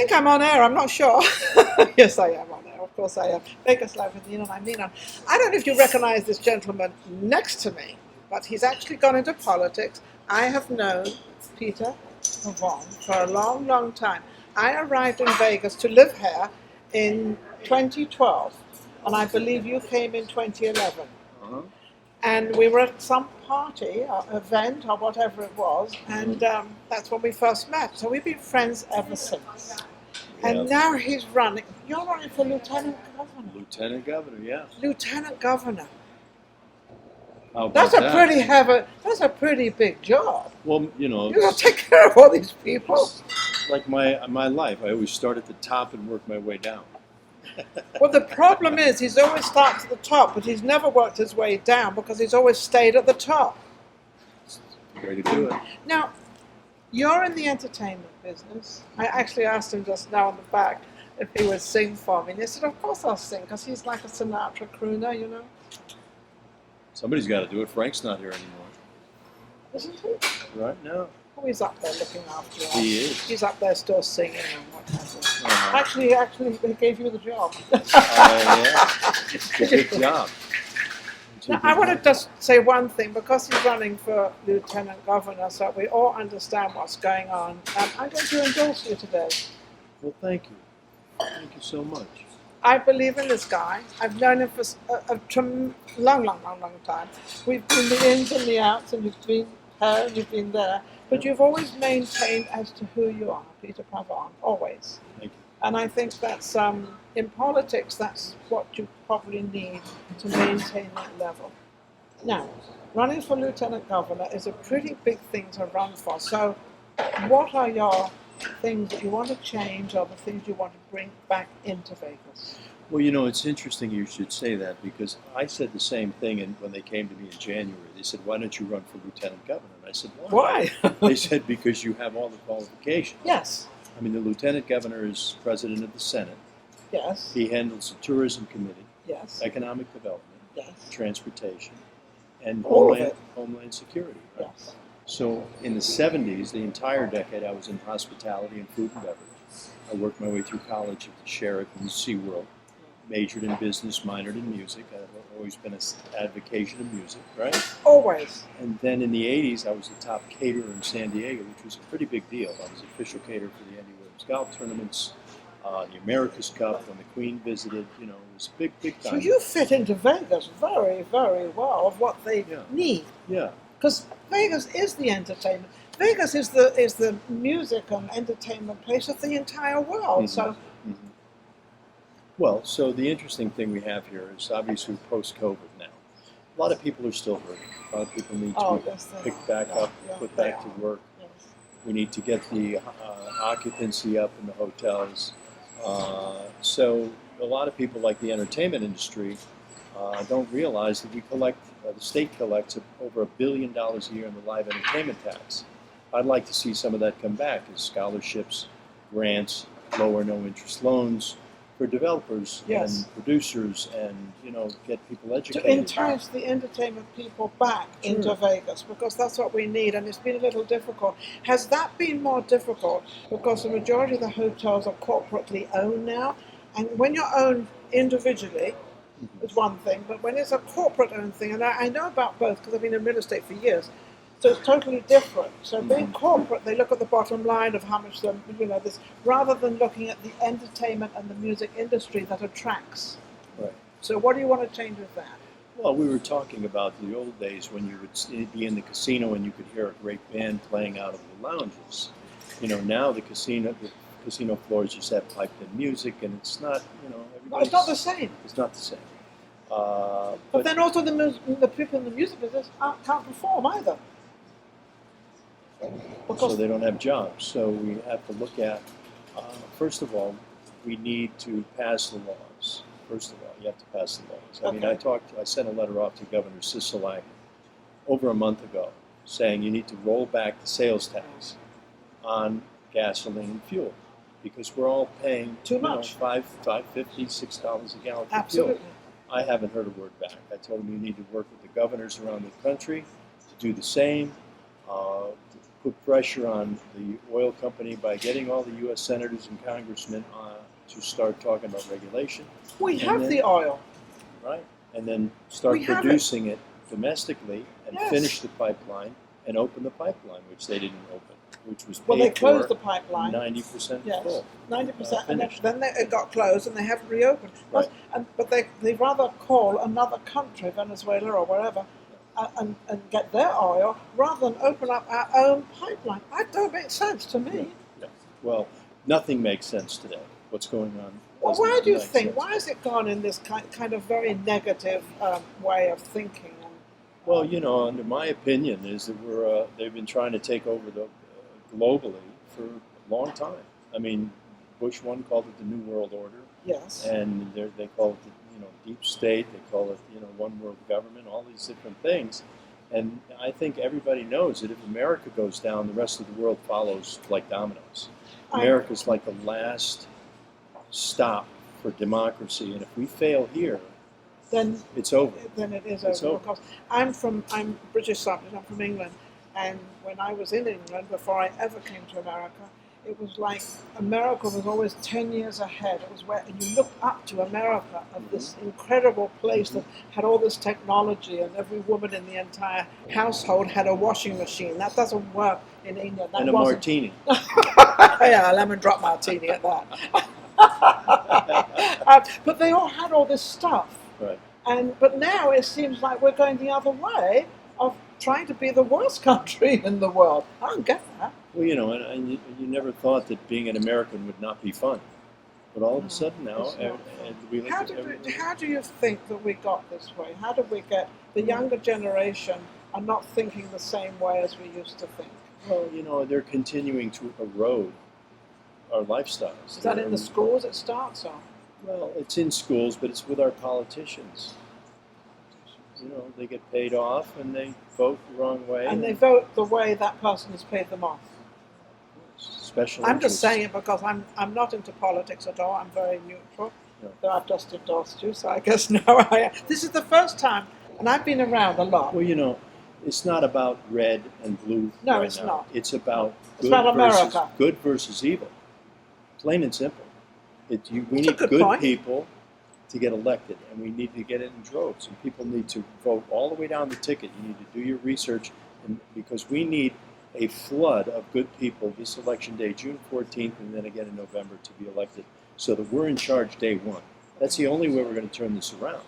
think I'm on air. I'm not sure. Yes, I am on air. Of course I am. Vegas Live with Ninon. I'm Ninon. I don't know if you recognize this gentleman next to me, but he's actually gone into politics. I have known Peter Pavone for a long, long time. I arrived in Vegas to live here in 2012, and I believe you came in 2011. Uh-huh. And we were at some party or event or whatever it was, and that's when we first met. So we've been friends ever since. And now he's running. You're running for lieutenant governor. Lieutenant governor, yeah. Lieutenant governor. How about That's a that? pretty That's a pretty big job. Well, you know, You got to take care of all these people. like my life, I always start at the top and work my way down. Well, the problem is he's always started at the top, but he's never worked his way down because he's always stayed at the top. Way to do it. Now, you're in the entertainment business. I actually asked him just now in the back if he would sing for me. And he said, of course I'll sing, because he's like a Sinatra crooner, you know. Somebody's got to do it. Frank's not here anymore. Isn't he? Right now. Oh, he's up there looking after us. He is. He's up there still singing and what have you. Uh-huh. Actually, he gave you the job. Yeah. It's a good job. Now, I want to just say one thing, because he's running for lieutenant governor, so we all understand what's going on. I'm going to endorse you today. Well, thank you. Thank you so much. I believe in this guy. I've known him for a long, long, long, long time. We've been the ins and the outs, and you've been here and you've been there. But you've always maintained as to who you are, Peter Pavone, always. Thank you. And I think that's, in politics, that's what you probably need to maintain that level. Now, running for lieutenant governor is a pretty big thing to run for. So what are your things that you want to change, or the things you want to bring back into Vegas? Well, you know, it's interesting you should say that, because I said the same thing when they came to me in January. They said, why don't you run for lieutenant governor? And I said, why? They said, because you have all the qualifications. Yes. I mean, the lieutenant governor is president of the Senate. Yes. He handles the tourism committee, Yes. economic development, Yes. transportation, and All of it. homeland security. Right? Yes. So in the 70s, the entire decade, I was in hospitality and food and beverage. I worked my way through college at the Sheraton, SeaWorld, majored in business, minored in music. I've always been an advocate of music, right? Always. And then in the 80s, I was the top caterer in San Diego, which was a pretty big deal. I was official caterer for the Andy Williams golf tournaments, the America's Cup, when the Queen visited. You know, it was big, big time. So you fit into Vegas very, very well of what they need. Yeah. Because Vegas is the entertainment. Vegas is the music and entertainment place of the entire world. Mhm. So, Well, so the interesting thing we have here is obviously post-COVID now. A lot of people are still hurting. A lot of people need to be picked back up, put back to work. Yes. We need to get the occupancy up in the hotels. So a lot of people, like the entertainment industry, don't realize that we collect, the state collects over $1 billion a year in the live entertainment tax. I'd like to see some of that come back as scholarships, grants, low or no interest loans for developers and producers, and get people educated. To entice the entertainment people back into Vegas, because that's what we need, and it's been a little difficult. Has that been more difficult because the majority of the hotels are corporately owned now? And when you're owned individually, it's one thing, but when it's a corporate-owned thing, and I know about both because I've been in real estate for years, so it's totally different. So being corporate, they look at the bottom line of how much this, rather than looking at the entertainment and the music industry that attracts. Right. So what do you want to change with that? Well, we were talking about the old days when you would be in the casino and you could hear a great band playing out of the lounges. Now the casino floors just have piped-in music, and it's not, No, it's not the same. It's not the same. But then also the people in the music business can't perform either. So they don't have jobs. So we have to look at, first of all, we need to pass the laws. First of all, you have to pass the laws. I mean, I sent a letter off to Governor Sisolak over a month ago saying you need to roll back the sales tax on gasoline and fuel, because we're all paying too much, $5.50, $6 a gallon for Absolutely. fuel. I haven't heard a word back. I told him you need to work with the governors around the country to do the same, to put pressure on the oil company by getting all the U.S. senators and congressmen to start talking about regulation. We have the oil. Right. And then start producing it domestically and finish the pipeline and open the pipeline, which they didn't open, which was paid they closed the pipeline. 90% full. 90%, and then it got closed and they haven't reopened. Right. But they'd rather call another country, Venezuela or wherever, and get their oil rather than open up our own pipeline. That don't make sense to me. Yeah. Well, nothing makes sense today. What's going on? Well, why do you think? Why has it gone in this kind of very negative way of thinking? Well, under my opinion, is that they've been trying to take over globally for a long time. I mean, Bush 1 called it the New World Order. Yes. And they call it the deep state. They call it one world government. All these different things. And I think everybody knows that if America goes down, the rest of the world follows like dominoes. America's like the last stop for democracy, and if we fail here, then it's over. Then it is over. Because I'm British subject. I'm from England, and when I was in England before I ever came to America, it was like America was always 10 years ahead. It was where you looked up to America as this incredible place that had all this technology, and every woman in the entire household had a washing machine. That doesn't work in England. And a martini. Yeah, a lemon drop martini at that. But they all had all this stuff. Right. But now it seems like we're going the other way of trying to be the worst country in the world. I don't get that. Well, and you never thought that being an American would not be fun. But all of a sudden now, how do you think that we got this way? How did we get the younger generation are not thinking the same way as we used to think? Well, they're continuing to erode our lifestyles. Is that in the schools it starts on? Well, it's in schools, but it's with our politicians. They get paid off and they vote the wrong way. And they vote the way that person has paid them off. I'm just saying it because I'm not into politics at all. I'm very neutral. No. Though I've just endorsed you, so I guess now I am. This is the first time, and I've been around a lot. Well, it's not about red and blue. No, it's not. It's about good versus evil. Plain and simple. We need good people to get elected, and we need to get it in droves. And people need to vote all the way down the ticket. You need to do your research, because we need a flood of good people this election day, June 14th, and then again in November to be elected, so that we're in charge day one. That's the only way we're going to turn this around.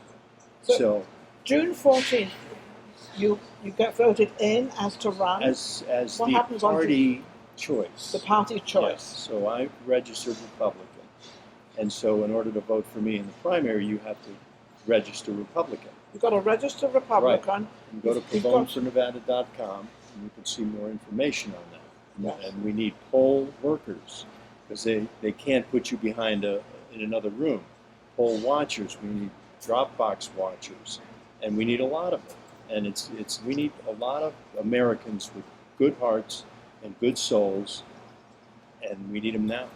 So June 14th, you get voted in as to run? As the party choice. The party choice. Yes. So I registered Republican. And so in order to vote for me in the primary, you have to register Republican. You've got to register Republican. Right. You go to PavoneForNevada.com and you can see more information on that. Yes. And we need poll workers, because they can't put you behind in another room. Poll watchers, we need Dropbox watchers, and we need a lot of them. And we need a lot of Americans with good hearts and good souls, and we need them now.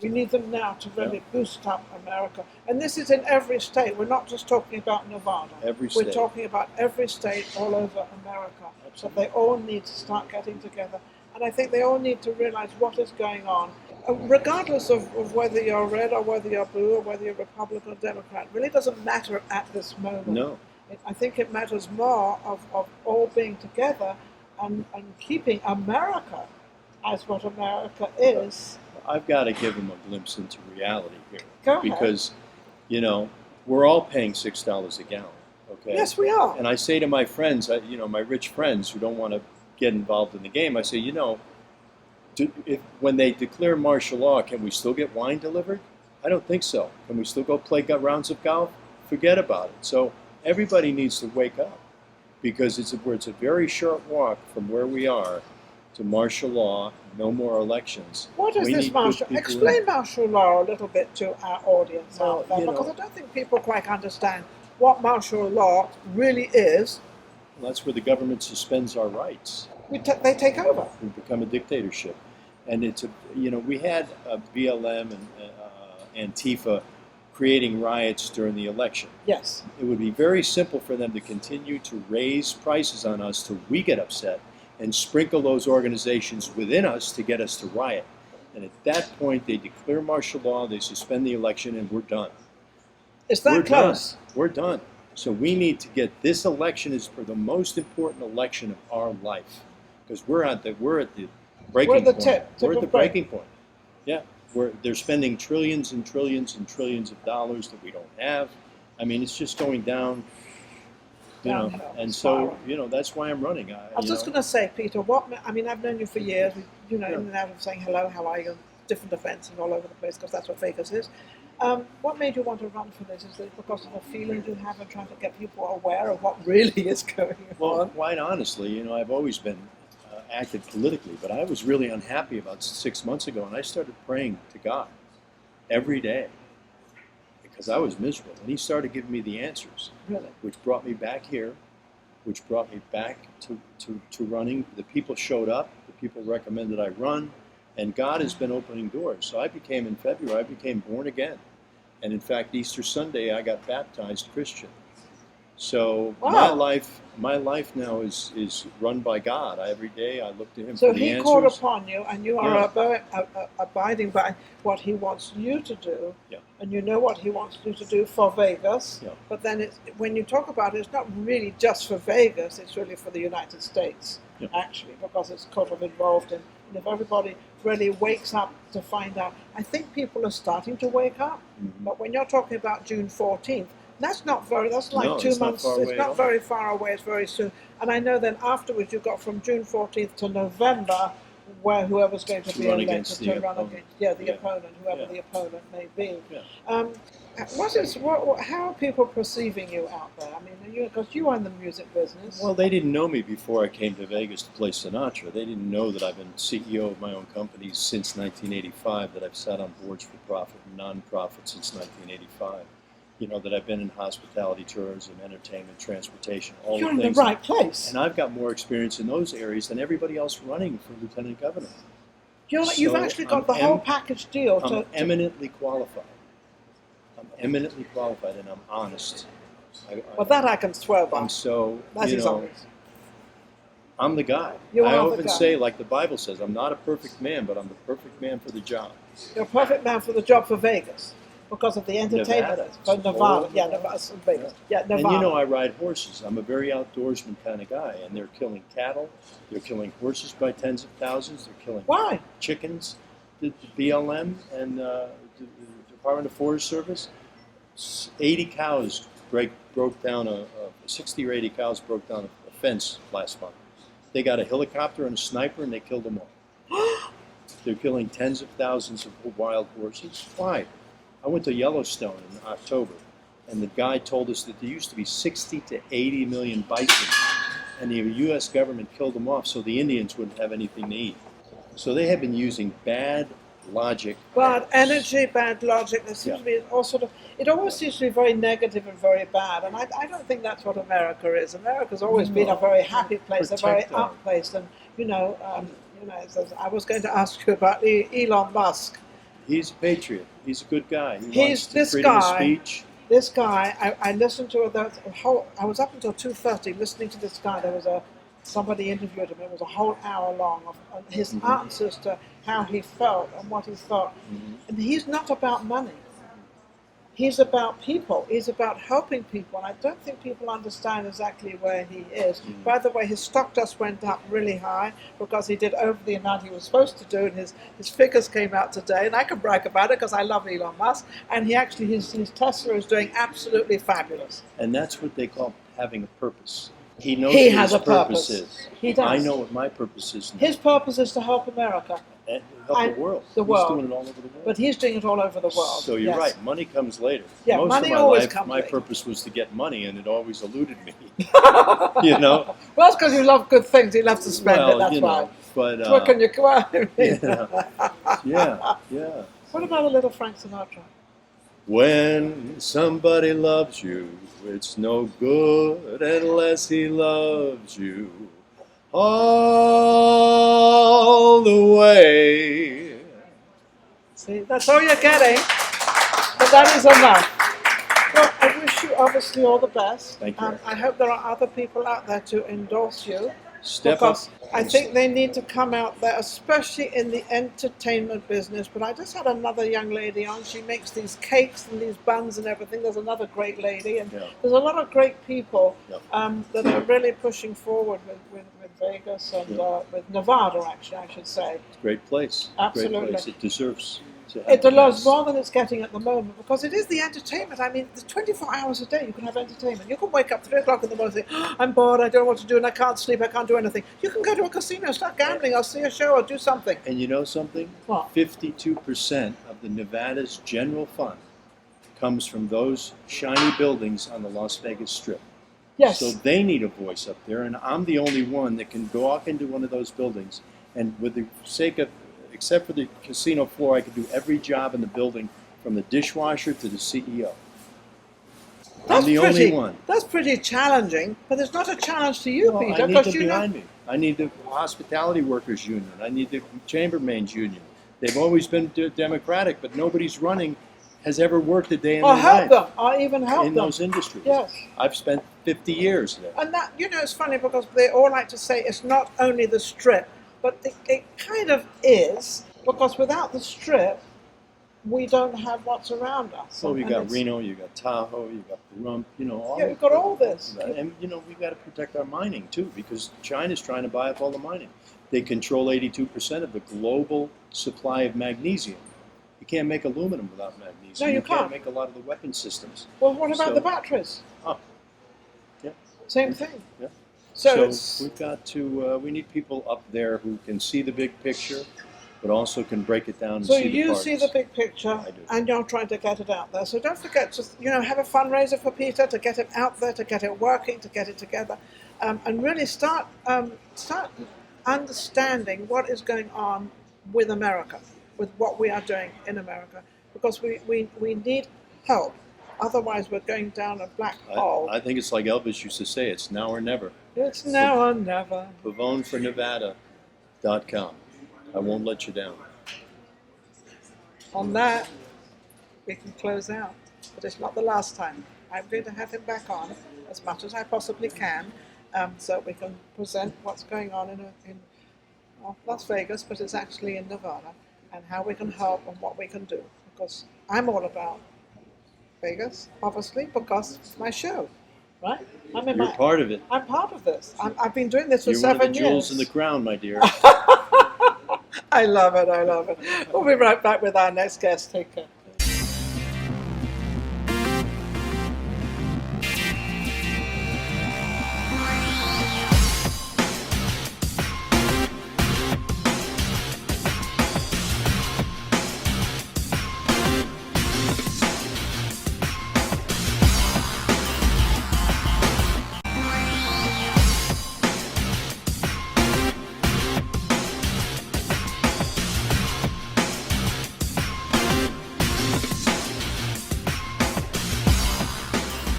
We need them now to really boost up America. And this is in every state. We're not just talking about Nevada. Every state. We're talking about every state all over America. Absolutely. So they all need to start getting together. And I think they all need to realize what is going on. Regardless of whether you're red or whether you're blue or whether you're Republican or Democrat, it really doesn't matter at this moment. No. I think it matters more of all being together and keeping America as what America is. I've got to give them a glimpse into reality here. Go ahead. Because, we're all paying $6 a gallon. Okay. Yes, we are. And I say to my friends, my rich friends who don't want to get involved in the game, I say, when they declare martial law, can we still get wine delivered? I don't think so. Can we still go play rounds of golf? Forget about it. So everybody needs to wake up, because it's a very short walk from where we are to martial law, no more elections. What is this martial? Explain martial law a little bit to our audience out there, because I don't think people quite understand what martial law really is. Well, that's where the government suspends our rights. They take over. We become a dictatorship, and we had BLM and Antifa creating riots during the election. Yes. It would be very simple for them to continue to raise prices on us till we get upset, and sprinkle those organizations within us to get us to riot. And at that point, they declare martial law, they suspend the election, and we're done. It's that close. We're done. So we need to get this election is for the most important election of our life, because we're at the breaking point. We're at the breaking point. Yeah, they're spending trillions and trillions and trillions of dollars that we don't have. I mean, it's just going down. And so, that's why I'm running. I was just going to say, Peter, I've known you for years, in and out of saying hello, how are you, different events and all over the place, because that's what Vegas is. What made you want to run for this? Is it because of the feeling you have and trying to get people aware of what really is going on? Well, quite honestly, I've always been active politically, but I was really unhappy about 6 months ago, and I started praying to God every day, because I was miserable, and he started giving me the answers, really? Which brought me back here, which brought me back to running. The people showed up, the people recommended I run, and God has been opening doors. So in February, I became born again. And in fact, Easter Sunday, I got baptized Christian. So wow. my life now is run by God. Every day I look to him so for the answers. So he called upon you, and you are abiding by what he wants you to do, and you know what he wants you to do for Vegas. But then when you talk about it, it's not really just for Vegas, it's really for the United States, actually, because it's kind of involved in, and if everybody really wakes up to find out, I think people are starting to wake up, but when you're talking about June 14th, that's like 2 months. It's not very far away. It's very soon. And I know then afterwards you've got from June 14th to November, where whoever's going to be elected to run against the opponent, whoever the opponent may be. How are people perceiving you out there? I mean, because you are in the music business. Well, they didn't know me before I came to Vegas to play Sinatra. They didn't know that I've been CEO of my own companies since 1985. That I've sat on boards for profit and non-profit since 1985. That I've been in hospitality, tourism, entertainment, transportation, all You're the things. You're in the right place. And I've got more experience in those areas than everybody else running for lieutenant governor. You've actually got the whole package deal. I'm eminently qualified. I'm eminently qualified, and I'm honest. That I can swear by. I'm the guy. I often say, like the Bible says, I'm not a perfect man, but I'm the perfect man for the job. You're a perfect man for the job for Vegas. Because of the entertainment, Nevada, Vegas. And I ride horses. I'm a very outdoorsman kind of guy, and they're killing cattle, they're killing horses by tens of thousands, they're killing chickens. The BLM and the Department of Forest Service, 80 cows broke down 60 or 80 cows broke down a fence last month. They got a helicopter and a sniper, and they killed them all. They're killing tens of thousands of wild horses. Why? I went to Yellowstone in October, and the guy told us that there used to be 60 to 80 million bison, and the U.S. government killed them off so the Indians wouldn't have anything to eat. So they have been using bad logic. Bad energy, bad logic. There seems to be all sort of. It always seems to be very negative and very bad, and I don't think that's what America is. America's always been a very happy place, a very up place, and I was going to ask you about Elon Musk. He's a patriot. He's a good guy. He's freedom of speech. This guy, I listened to I was up until 2:30 listening to this guy. There was somebody interviewed him. It was a whole hour long of his answers to how he felt and what he thought. And he's not about money. He's about people. He's about helping people. And I don't think people understand exactly where he is. By the way, his stock just went up really high because he did over the amount he was supposed to do. And his figures came out today. And I can brag about it because I love Elon Musk. And his Tesla is doing absolutely fabulous. And that's what they call having a purpose. He knows he what has his a purpose is. He does. I know what my purpose is now. His purpose is to help America. And help the world. The world. He's doing it all over the world. But he's doing it all over the world. So you're right. Money comes later. Yeah, Most money of my always life, comes my later. purpose was to get money, and it always eluded me. Well, it's because you love good things. You love to spend it. That's why. But what can you go out? Yeah. What about a little Frank Sinatra? When somebody loves you, it's no good unless he loves you all the way. See, that's all you're getting, but that is enough. Well, I wish you obviously all the best. Thank you. I hope there are other people out there to endorse you Step because up. I think they need to come out there, especially in the entertainment business. But I just had another young lady on. She makes these cakes and these buns and everything. There's another great lady, and there's a lot of great people that are really pushing forward with Vegas and with Nevada, actually, I should say. It's a great place. Absolutely. Great place. It deserves to have It the deserves best. more than it's getting at the moment, because it is the entertainment. I mean, there's 24 hours a day you can have entertainment. You can wake up 3 o'clock in the morning and say, oh, I'm bored, I don't know what to do, and I can't sleep, I can't do anything. You can go to a casino, start gambling, or see a show, or do something. And you know something? What? 52% of the Nevada's general fund comes from those shiny buildings on the Las Vegas Strip. Yes. So they need a voice up there, and I'm the only one that can walk into one of those buildings, and with the sake of, except for the casino floor, I can do every job in the building, from the dishwasher to the CEO. I'm the only one. That's pretty challenging, but it's not a challenge to you, Well, Peter. I need them you behind me. I need the hospitality workers union. I need the chambermaids union. They've always been democratic, but nobody's running has ever worked a day in their life. Or help them, or even help in them. those industries. Yes. I've spent 50 years there. And that, it's funny because they all like to say it's not only the Strip, but it kind of is, because without the Strip, we don't have what's around us. So you got Reno, you got Tahoe, you got Pahrump, all. Yeah, we've got all this. And we've got to protect our mining too, because China's trying to buy up all the mining. They control 82% of the global supply of magnesium. You can't make aluminum without magnesium. No, you can't can't. make a lot of the weapon systems. Well, what about the batteries? Oh, yeah. Same thing. Yeah. So we've got to. We need people up there who can see the big picture, but also can break it down and so see the you parts. see the big picture, I do. and you're trying to get it out there. So don't forget to have a fundraiser for Peter, to get it out there, to get it working, to get it together, and really start understanding what is going on with America, with what we are doing in America, because we need help. Otherwise, we're going down a black hole. I think it's like Elvis used to say, it's now or never. It's now or never. PavoneForNevada.com. I won't let you down. On that, we can close out. But it's not the last time. I'm going to have him back on as much as I possibly can, so we can present what's going on in Las Vegas, but it's actually in Nevada, and how we can help and what we can do. Because I'm all about Vegas, obviously, because it's my show, right? You're part of it. I'm part of this. I've been doing this for You're 7 years. one of the jewels in the crown, my dear. I love it. I love it. We'll be right back with our next guest. Take care.